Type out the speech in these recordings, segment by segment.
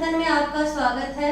Lesson में आपका स्वागत है।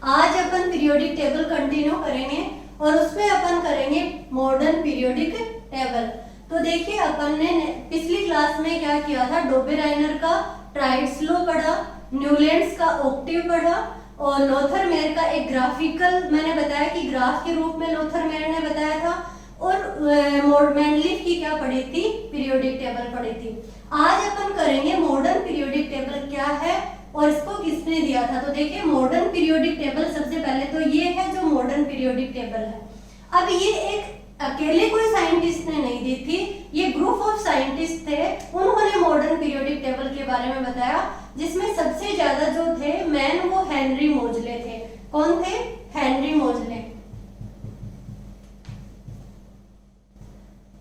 आज अपन पीरियोडिक टेबल कंटिन्यू करेंगे और उसमें अपन करेंगे मॉडर्न पीरियोडिक टेबल। तो देखिए अपन ने पिछली क्लास में क्या किया था, डोबेराइनर का ट्राइड्स लॉ पढ़ा, न्यूलैंड्स का ऑक्टेव पढ़ा और लोथर-मेयर का एक ग्राफिकल मैंने बताया कि ग्राफ के रूप में लोथर-मेयर ने बताया था, और मैंडलीफ की क्या पढ़ी थी, पीरियोडिक टेबल पढ़ी थी। आज अपन करेंगे मॉडर्न पीरियोडिक टेबल क्या है और इसको किसने दिया था। तो देखिए मॉडर्न पीरियोडिक टेबल सबसे पहले तो ये है जो मॉडर्न पीरियोडिक टेबल है। अब ये एक अकेले कोई साइंटिस्ट ने नहीं दी थी, ये ग्रुप ऑफ साइंटिस्ट थे, उन्होंने मॉडर्न पीरियोडिक टेबल के बारे में बताया, जिसमें सबसे ज्यादा जो थे मैन वो हेनरी मोजले थे। कौन थे? हेनरी मोजले।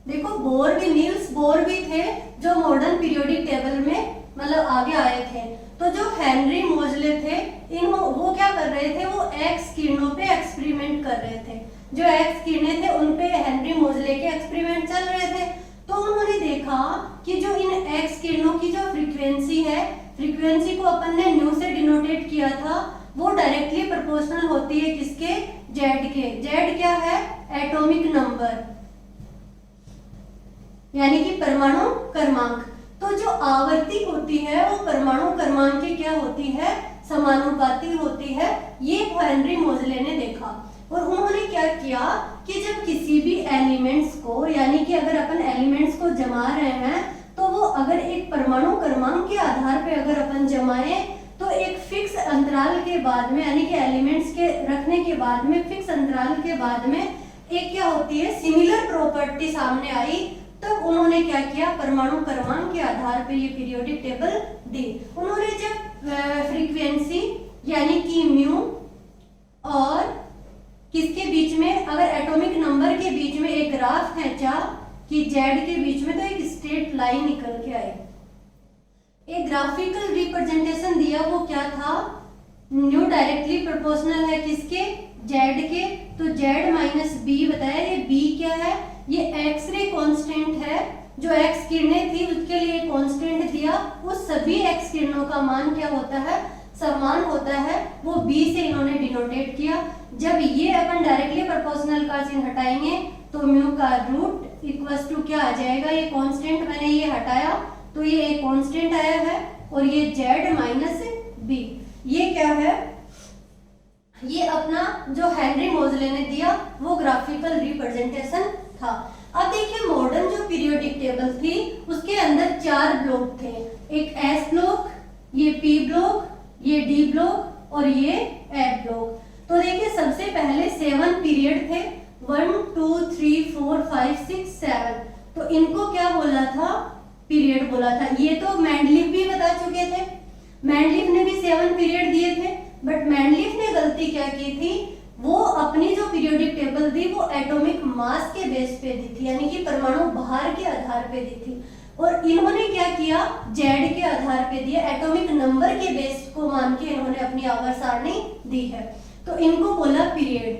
देखो बोर भी, नील्स बोर भी थे जो मॉडर्न पीरियोडिक टेबल में मतलब आगे आए थे। तो जो हेनरी मोजले थे वो क्या कर रहे थे, वो एक्स किरणों पे एक्सपेरिमेंट कर रहे थे। जो एक्स किरणें थे उन पे हेनरी मोजले के एक्सपेरिमेंट चल रहे थे। तो उन्होंने देखा कि जो इन एक्स किरणों की जो फ्रीक्वेंसी है, फ्रीक्वेंसी को अपन ने न्यू से डिनोटेट किया था, वो डायरेक्टली प्रोपोर्शनल होती है किसके? जेड के। जेड क्या है? एटॉमिक नंबर यानी कि परमाणु क्रमांक। तो जो आवर्ती होती है वो परमाणु क्रमांक की क्या होती है? समानुपाती होती है। ये हेनरी मोजले ने देखा और उन्होंने क्या किया कि जब किसी भी एलिमेंट्स को, यानी कि अगर अपन एलिमेंट्स को जमा रहे हैं तो वो अगर एक परमाणु क्रमांक के आधार पे अगर अपन जमाए तो एक फिक्स अंतराल के बाद में, यानी कि एलिमेंट्स के रखने के बाद में फिक्स अंतराल के बाद में एक क्या होती है, सिमिलर प्रॉपर्टी सामने आई। तब उन्होंने क्या किया, परमाणु क्रमांक के आधार पर ये पीरियोडिक टेबल दी। उन्होंने जब फ्रीक्वेंसी यानी कि म्यू और किसके बीच में, अगर एटॉमिक नंबर के बीच में एक ग्राफ खींचा कि जेड के बीच में, तो एक स्ट्रेट लाइन निकल के आई। एक ग्राफिकल रिप्रेजेंटेशन दिया, वो क्या था, न्यू डायरेक्टली प्रोपोर्शनल है किसके? जेड के। तो जेड माइनस बी बताया, ये बी क्या है, ये एक्स-रे कांस्टेंट है। जो एक्स किरणें थी उसके लिए कांस्टेंट दिया, उस सभी एक्स किरणों का मान क्या होता है, समान होता है, वो बी से इन्होंने डिनोटेट किया। जब ये अपन डायरेक्टली प्रोपोर्शनल का चिन्ह हटाएंगे तो म्यू का रूट इक्वल्स टू क्या आ जाएगा, ये कांस्टेंट मैंने ये हटाया तो ये एक कांस्टेंट आया है, और ये जेड माइनस बी, ये क्या है, ये अपना जो हेनरी मोजले ने दिया वो ग्राफिकल रिप्रेजेंटेशन था। अब देखिए मॉडर्न जो पीरियोडिक टेबल थी उसके अंदर 4 ब्लॉक थे, एक एस ब्लॉक, ये पी ब्लॉक, ये डी ब्लॉक और ये एफ ब्लॉक। तो देखिए सबसे पहले 7 पीरियड थे, 1 2 3 4 5 6 7। तो इनको क्या बोला था, पीरियड बोला था। ये तो मैंडलीफ भी बता चुके थे, मैंडलीफ ने भी 7 पीरियड दिए थे। बट मैंडलीफ ने गलती क्या की थी, वो अपनी जो पीरियोडिक टेबल दी वो एटॉमिक मास के बेस पे दी थी, यानी कि परमाणु भार के आधार पे दी थी। और इन्होंने क्या किया, जेड के आधार पे दिया, एटॉमिक नंबर के बेस को मान के इन्होंने अपनी आवर्त सारणी दी है। तो इनको बोला पीरियड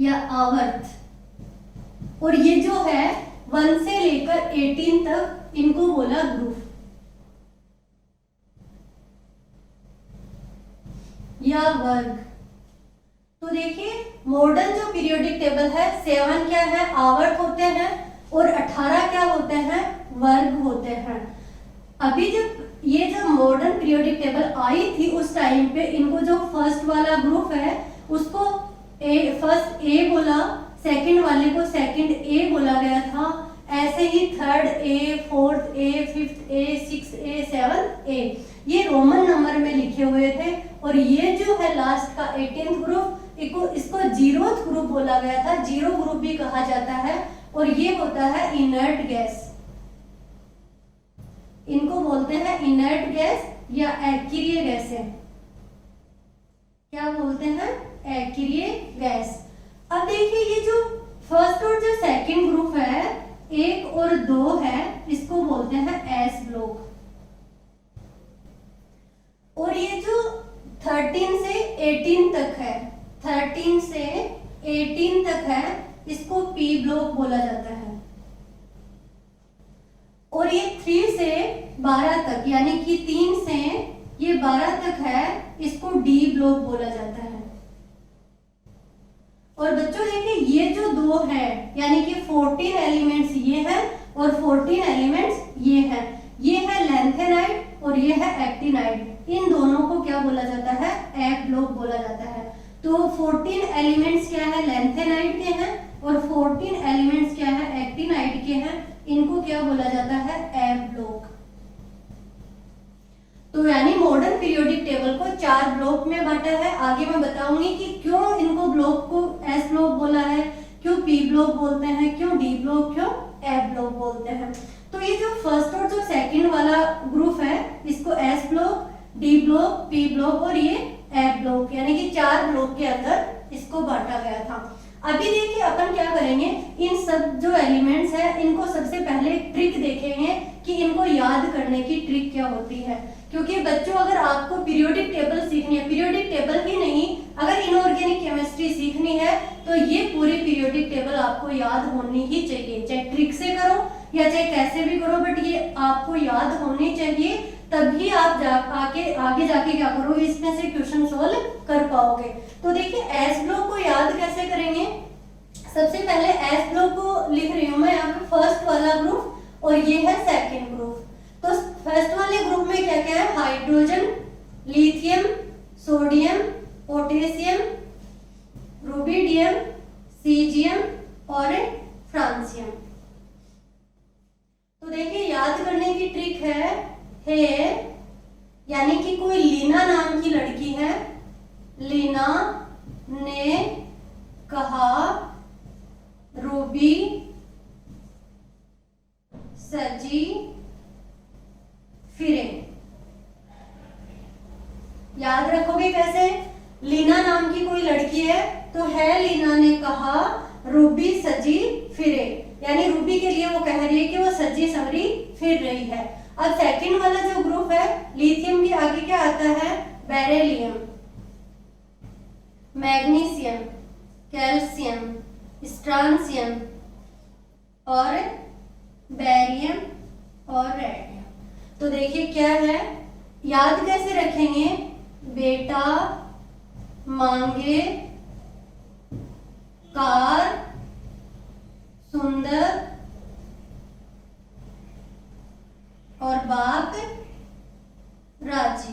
या आवर्त। और ये जो है 1 से लेकर 18 तक इनको बोला ग्रुप या वर्ग। तो देखिए मॉडर्न जो पीरियोडिक टेबल है, 7 क्या है, आवर्त होते हैं, और 18 क्या होते हैं, वर्ग होते हैं। अभी जब मॉडर्न पीरियोडिक टेबल आई थी उस टाइम पे इनको जो फर्स्ट वाला ग्रुप है उसको फर्स्ट ए बोला, सेकंड वाले को सेकंड ए बोला गया था, ऐसे ही third A, fourth A, fifth A, 6 A, 7 A, ये रोमन नंबर में लिखे हुए थे। और ये जो है लास्ट का 18th ग्रुप, इसको 0th ग्रुप बोला गया था, 0 ग्रुप भी कहा जाता है, और ये होता है इनर्ट गैस। इनको बोलते हैं इनर्ट गैस या अक्रिय गैसें। क्या बोलते हैं? अक्रिय गैस। अब देखिए ये जो फर्स्ट और जो सेकंड ग्रुप है, 1 और 2 है, इसको बोलते हैं एस ब्लॉक। और ये जो 13 से 18 तक है, 13 से 18 तक है, इसको पी ब्लॉक बोला जाता है। और ये 3 से 12 तक, यानी कि 3 से ये 12 तक है, इसको डी ब्लॉक बोला जाता है। और बच्चों देखिए ये जो दो है यानी कि 14 एलिमेंट्स ये है और 14 एलिमेंट्स ये है लैंथेनाइड और ये है एक्टिनाइड। इन दोनों को क्या बोला जाता है? एफ ब्लॉक बोला जाता है। तो 14 एलिमेंट्स क्या है? लैंथेनाइड के हैं और 14 एलिमेंट्स क्या है? एक्टिनाइड के हैं। इनको क्या बोला जाता है? F block. तो यानी मॉडर्न पीरियोडिक टेबल को 4 ब्लॉक में बांटा है। आगे मैं बताऊंगी कि क्यों इनको ब्लॉक को एस ब्लॉक बोला है, क्यों पी ब्लॉक बोलते हैं, क्यों डी ब्लॉक, क्यों एफ ब्लॉक बोलते हैं। तो ये जो फर्स्ट और जो सेकंड वाला ग्रुप है इसको S block, D block, P block और ये एफ ब्लॉक यानी कि 4 ब्लॉक के अंदर इसको बांटा गया था। अभी देखिए अपन क्या करेंगे, इन सब जो एलिमेंट्स है इनको सबसे पहले ट्रिक देखेंगे कि इनको याद करने की ट्रिक क्या होती है। क्योंकि बच्चों अगर आपको पीरियोडिक टेबल सीखनी है, पीरियोडिक टेबल ही नहीं अगर इनऑर्गेनिक केमिस्ट्री सीखनी है तो ये पूरी पीरियोडिक टेबल आपको याद होनी ही चाहिए, चाहे ट्रिक से करो या चाहे कैसे भी करो, बट ये आपको याद होनी चाहिए। तभी आप आगे जाके क्या करोगे, इसमें से क्वेश्चन सोल्व कर पाओगे। तो देखिए एस ब्लॉक को याद कैसे करेंगे। सबसे पहले एस ब्लॉक को लिख रही हूं मैं यहाँ पे, फर्स्ट वाला ग्रुप और ये है सेकंड ग्रुप। तो फर्स्ट वाले ग्रुप में क्या क्या है? Hydrogen, lithium, sodium, potassium, rubidium, caesium और फ्रांसियम। तो देखिए याद करने की ट्रिक है यानी कि कोई लीना नाम की लड़की है, लीना ने कहा रूबी सजी फिरे। याद रखोगे कैसे? लीना नाम की कोई लड़की है तो है लीना ने कहा रूबी सजी फिरे, यानी रूबी के लिए वो कह रही है कि वो सजी संवरी फिर रही है। अब सेकंड वाला जो ग्रुप है लिथियम के आगे क्या आता है? बेरिलियम, मैग्नीशियम, कैल्शियम, स्ट्रांसियम और बेरियम और रेडियम। तो देखिए क्या है, याद कैसे रखेंगे? बेटा मांगे कार सुंदर और बाप राजी।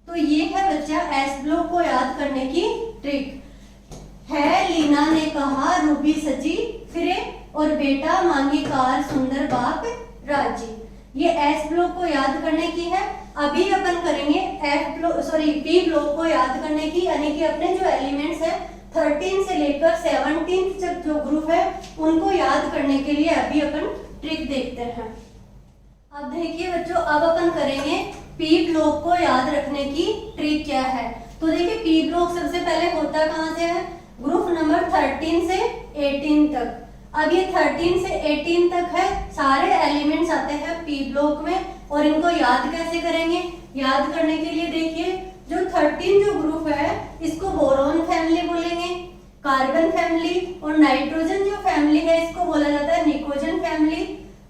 तो ये है बच्चा एस ब्लॉक को याद करने की ट्रिक है। लीना ने कहा रूबी सजी फिरे और बेटा मांगी कार सुंदर बाप राजी। ये एस ब्लॉक को याद करने की है। अभी अपन करेंगे पी ब्लॉक को याद करने की, यानी कि अपने जो एलिमेंट्स है 13 से लेकर 17 तक जो ग्रुप है उनको याद करने के लिए अभी अपन ट्रिक देखते हैं। अब देखिए बच्चों, अब अपन करेंगे पी ब्लॉक को याद रखने की ट्रिक क्या है। तो देखिए पी ब्लॉक सबसे पहले होता कहां से है? ग्रुप नंबर 13 से 18 तक। अब ये 13 से 18 तक है, सारे एलिमेंट्स आते हैं पी ब्लॉक में। और इनको याद कैसे करेंगे? याद करने के लिए देखिए जो 13 जो ग्रुप है इसको बोरोन फैमिली बोलेंगे, कार्बन फैमिली, और नाइट्रोजन जो फैमिली है इसको बोला जाता है निकोजन फैमिली,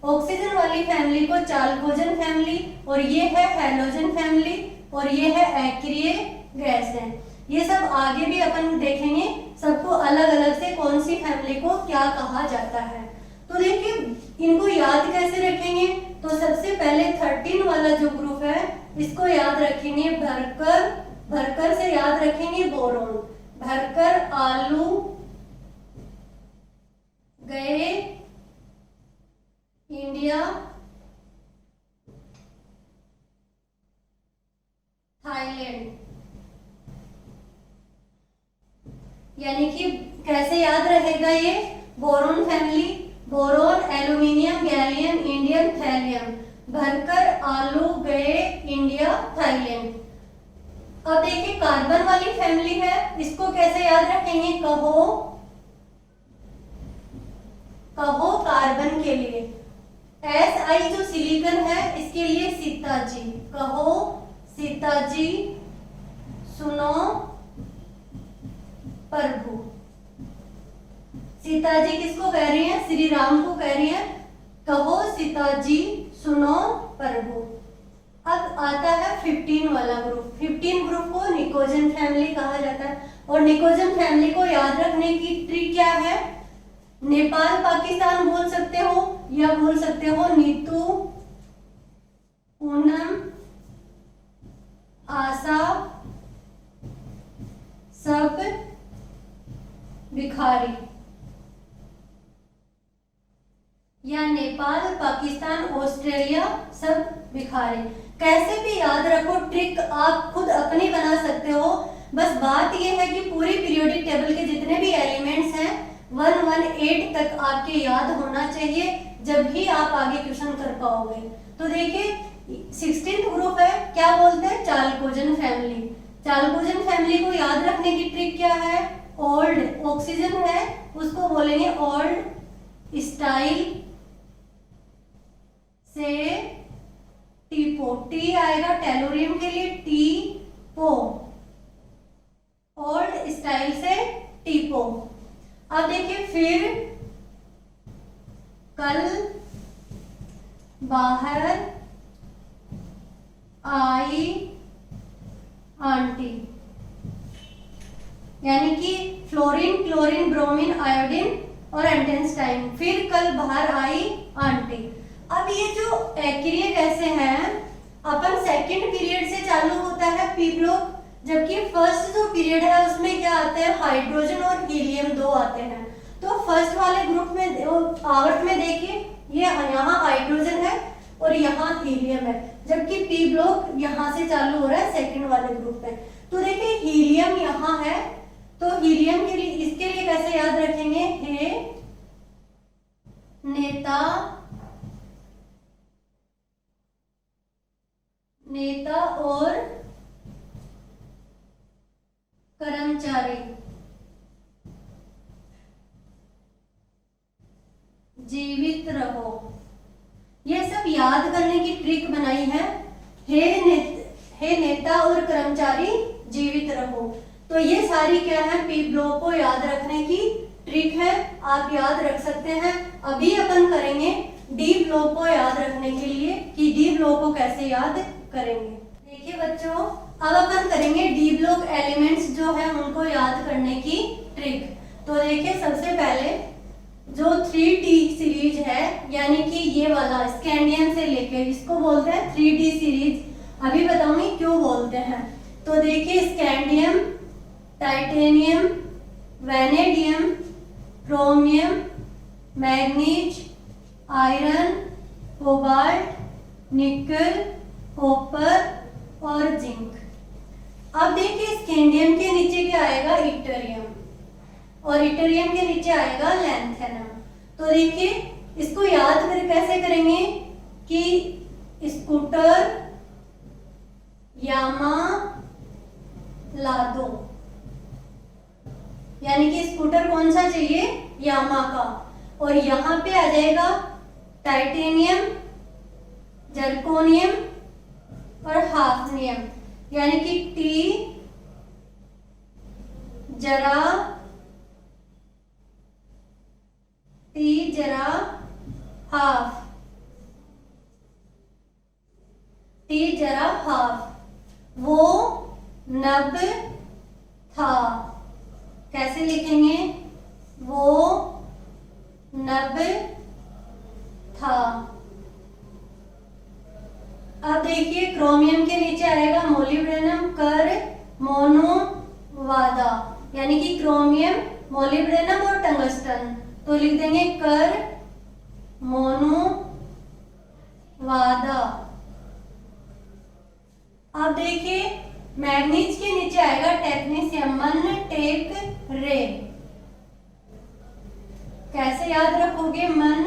ऑक्सीजन वाली फैमिली को चाल्कोजन फैमिली, और ये है हैलोजन फैमिली, और ये है एक्रिय गैस है। ये सब आगे भी अपन देखेंगे, सबको अलग अलग से कौन सी फैमिली को क्या कहा जाता है। तो देखिए इनको याद कैसे रखेंगे? तो सबसे पहले 13 वाला जो ग्रुप है इसको याद रखेंगे भरकर, भरकर से याद रखेंगे बोरोन, भरकर आलू गए इंडिया थाईलैंड। यानी कि कैसे याद रहेगा ये? Boron family, boron, aluminium, gallium, indium, thallium, भरकर आलू गए इंडिया थाईलैंड। अब देखिए कार्बन वाली फैमिली है, इसको कैसे याद रखेंगे? कहो, कहो कार्बन के लिए, Si जो सिलिकॉन है इसके लिए सीताजी, कहो सीताजी सुनो प्रभु। सीताजी किसको कह रही हैं? श्री राम को कह रही हैं, कहो सीताजी सुनो प्रभु। अब आता है 15 वाला ग्रुप। 15 ग्रुप को निकोजन फैमिली कहा जाता है। और निकोजन फैमिली को याद रखने की ट्रिक क्या है? नेपाल पाकिस्तान बोल सकते हो या बोल सकते हो नीतू, पूनम, आशा, सब, भिखारी, या नेपाल पाकिस्तान ऑस्ट्रेलिया सब भिखारी। कैसे भी याद रखो, ट्रिक आप खुद अपनी बना सकते हो। बस बात यह है कि पूरी पीरियोडिक टेबल के जितने भी एलिमेंट्स हैं 118 तक आपके याद होना चाहिए, जब भी आप आगे क्वेश्चन कर पाओगे। तो देखिए 16th ग्रुप है, क्या बोलते हैं? चाल्कोजन फैमिली। चाल्कोजन फैमिली को याद रखने की ट्रिक क्या है? ओल्ड ऑक्सीजन है, उसको बोलेंगे ओल्ड स्टाइल से टीपो। टी आएगा टेलोरियम के लिए, टी पो, ओल्ड स्टाइल से टीपो। अब देखिए फिर कल बाहर आई आंटी, यानी कि फ्लोरीन, क्लोरीन, ब्रोमीन, आयोडीन और एंटेंस्टाइन। फिर कल बाहर आई आंटी। अब ये जो एक्रिय गैसें हैं, अपन सेकंड पीरियड से चालू होता है पी ब्लॉक, जबकि फर्स्ट जो पीरियड है उसमें क्या आता है? हाइड्रोजन और हीलियम दो आते हैं। तो फर्स्ट वाले ग्रुप में आवर्त में देखिए, ये यहाँ हाइड्रोजन है और यहाँ हीलियम है, जबकि पी ब्लॉक यहाँ से चालू हो रहा है सेकंड वाले ग्रुप में। तो देखिए हीलियम यहाँ है, तो हीलियम के लिए, इसके लिए कैसे याद रखेंगे? हे नेता, नेता और कर्मचारी, जीवित रहो। ये सब याद करने की ट्रिक बनाई है। हे नेता और कर्मचारी जीवित रहो। तो ये सारी क्या है? पी ब्लॉक को याद रखने की ट्रिक है, आप याद रख सकते हैं। अभी अपन करेंगे डी ब्लॉक को याद रखने के लिए कि डी ब्लॉक को कैसे याद करेंगे। देखिए बच्चों, अब अपन करेंगे डी ब्लॉक एलिमेंट्स जो है उनको याद करने की ट्रिक। तो देखिए सबसे पहले जो 3D सीरीज है, यानी कि ये वाला स्कैंडियम से लेके, इसको बोलते हैं 3D सीरीज। अभी बताऊंगी क्यों बोलते हैं। तो देखिए scandium, titanium, vanadium, chromium, manganese, iron, cobalt, निकल, कॉपर और जिंक। अब देखिए स्कैंडियम के नीचे क्या आएगा? इटरियम, और इटरियम के नीचे आएगा लैंथेनम। तो देखिए इसको याद कैसे करेंगे कि स्कूटर, यामा, लादो, यानी कि स्कूटर कौन सा चाहिए? यामा का। और यहाँ पे आ जाएगा टाइटेनियम, जर्कोनियम और हाफनियम, यानी कि टी जरा हाफ, टी जरा हाफ। वो नब था, कैसे लिखेंगे? वो नब था। अब देखिए क्रोमियम के नीचे आएगा मोलिब्डेनम, कर, मोनो, वादा, यानी कि क्रोमियम, मोलिब्डेनम और टंगस्टन। तो लिख देंगे कर, मोनो, वादा। अब देखिए मैग्नीज के नीचे आएगा टेक्नीशियम, मन, टेक, रे। कैसे याद रखोगे? मन,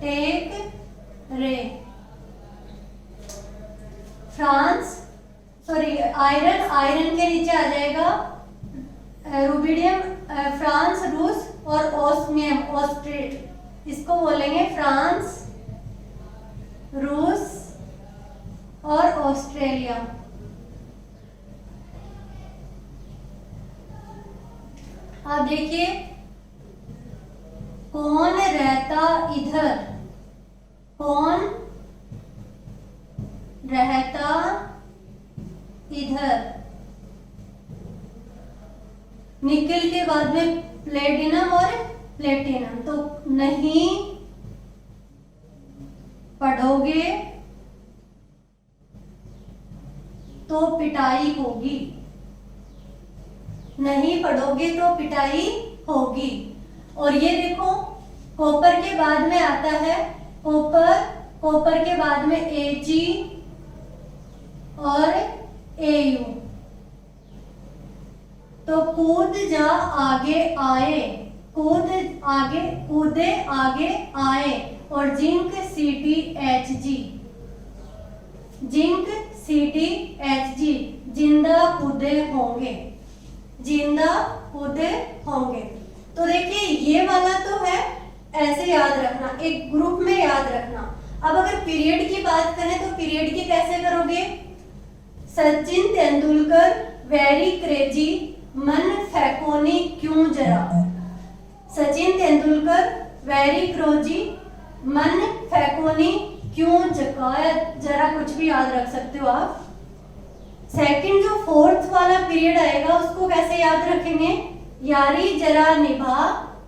टेक, रे। आयरन के नीचे आ जाएगा रूबिडियम, फ्रांस, रूस और ओस्मियम, ऑस्ट्रेलिया। इसको बोलेंगे फ्रांस, रूस और ऑस्ट्रेलिया। अब देखिए कौन रहता इधर, कौन प्लेटिनम। तो नहीं पढ़ोगे तो पिटाई होगी, नहीं पढ़ोगे तो पिटाई होगी। और ये देखो कॉपर के बाद में आता है कॉपर, कॉपर के बाद में Ag और Au। तो कूद जा आगे आए, कूद आगे, कूदे आगे आए। और जिंक CdHg, जिंक CdHg, जिंदा कूदे होंगे, जिंदा कूदे होंगे। तो देखिए ये वाला तो है ऐसे याद रखना, एक ग्रुप में याद रखना। अब अगर पीरियड की बात करें तो पीरियड की कैसे करोगे? सचिन तेंदुलकर वेरी क्रेजी, मन फेकोनी क्यों जरा। सचिन तेंदुलकर वेरी क्रोजी, मन फेकोनी क्यों जकाया, जरा कुछ भी याद रख सकते हो आप। सेकंड जो फोर्थ वाला पीरियड आएगा उसको कैसे याद रखेंगे? यारी जरा निभा,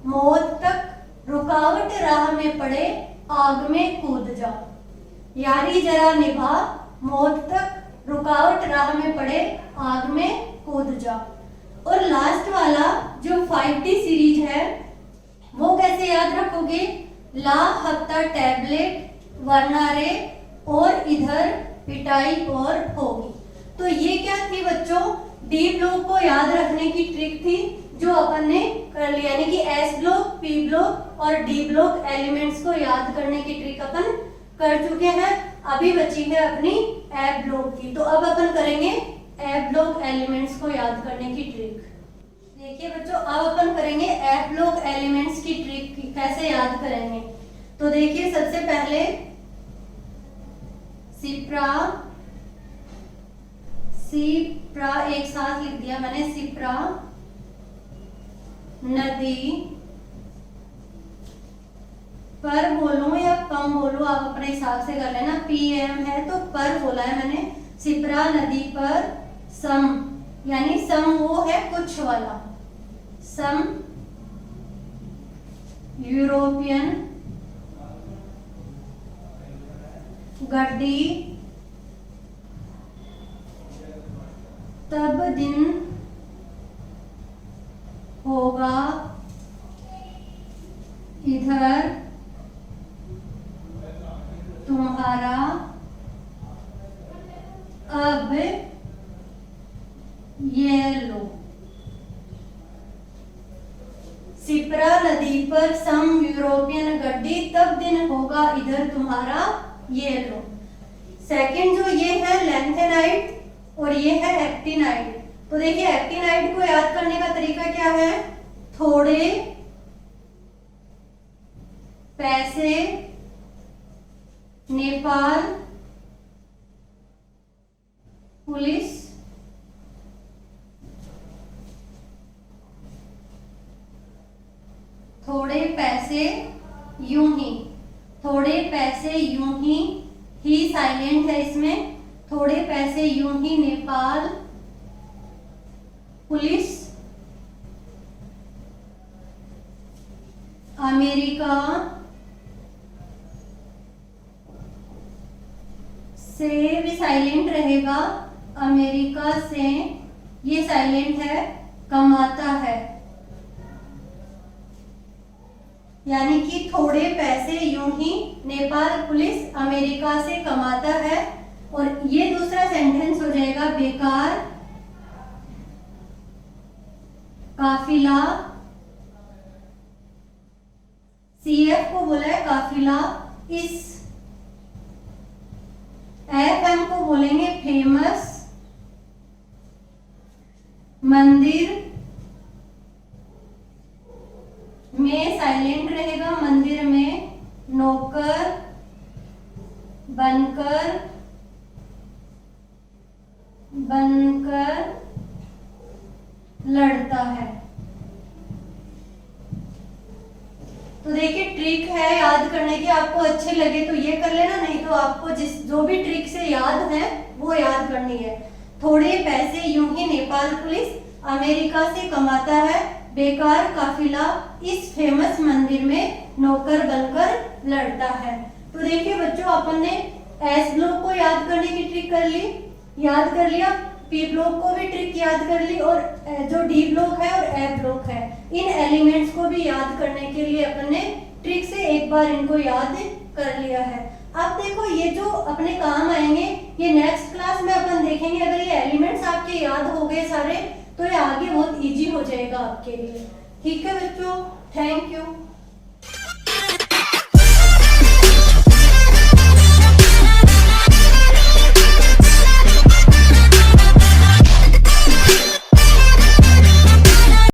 मौत तक रुकावट राह में पड़े, आग में कूद जा। यारी जरा निभा, मौत तक रुकावट राह में पड़े, आग में कूद जा। और लास्ट वाला जो 5D सीरीज है वो कैसे याद रखोगे? ला हफ्ता टैबलेट वरना रे, और इधर पिटाई और होगी। तो ये क्या थी बच्चों? डी ब्लॉक को याद रखने की ट्रिक थी जो अपन ने कर लिया, यानी कि एस ब्लॉक, पी ब्लॉक और डी ब्लॉक एलिमेंट्स को याद करने की ट्रिक अपन कर चुके हैं। अभी बची है अपनी एफ ब्लॉक की। तो अब अपन करेंगे एफ ब्लॉक एलिमेंट्स को याद करने की ट्रिक। देखिए बच्चों अब अपन करेंगे एफ ब्लॉक एलिमेंट्स की ट्रिक कैसे याद करेंगे। तो देखिए सबसे पहले सिप्रा, सिप्रा एक साथ लिख दिया मैंने, सिप्रा नदी पर बोलूं या कम बोलूं आप अपने हिसाब से कर लेना। PM है तो पर बोला है मैंने। सिप्रा नदी पर सम, यानी सम वो है कुछ वाला, सम यूरोपियन गड्डी तब दिन होगा इधर तुम्हारा, अब ये लो। सिप्रा नदी पर सम यूरोपियन गड्डी तब दिन होगा इधर तुम्हारा, ये लो। सेकंड जो ये है लैंथेनाइट और ये है एक्टिनाइट। तो देखिए एक्टिनाइट को याद करने का तरीका क्या है? थोड़े पैसे नेपाल पुलिस थोड़े पैसे यूं ही, थोड़े पैसे यूं ही साइलेंट है इसमें, थोड़े पैसे यूं ही नेपाल पुलिस अमेरिका से भी साइलेंट रहेगा, अमेरिका से ये साइलेंट है, कमाता है। यानी कि थोड़े पैसे यूं ही नेपाल पुलिस अमेरिका से कमाता है। और ये दूसरा सेंटेंस हो जाएगा बेकार काफिला, CF को बोला है काफिला, इस FM को बोलेंगे फेमस मंदिर में साइलेंट रहेगा, मंदिर में नौकर बनकर लड़ता है। तो देखिए ट्रिक है याद करने की, आपको अच्छे लगे तो ये कर लेना, नहीं तो आपको जो भी ट्रिक से याद है वो याद करनी है। थोड़े पैसे यूं ही नेपाल पुलिस अमेरिका से कमाता है, बेकार काफिला इस फेमस मंदिर में नौकर बनकर लड़ता है। तो देखिए बच्चों, अपन ने एस ब्लॉक को याद करने की ट्रिक कर ली, याद कर लिया, पी ब्लॉक को भी ट्रिक याद कर ली, और जो डी ब्लॉक है और ए ब्लॉक है, इन एलिमेंट्स को भी याद करने के लिए अपन ने ट्रिक से एक बार इनको याद कर लिया है। अब देखो ये जो अपने काम आएंगे ये नेक्स्ट क्लास में अपन देखेंगे। अगर ये एलिमेंट्स आपके याद हो गए सारे तो ये आगे बहुत इजी हो जाएगा आपके लिए। ठीक है बच्चों, थैंक यू।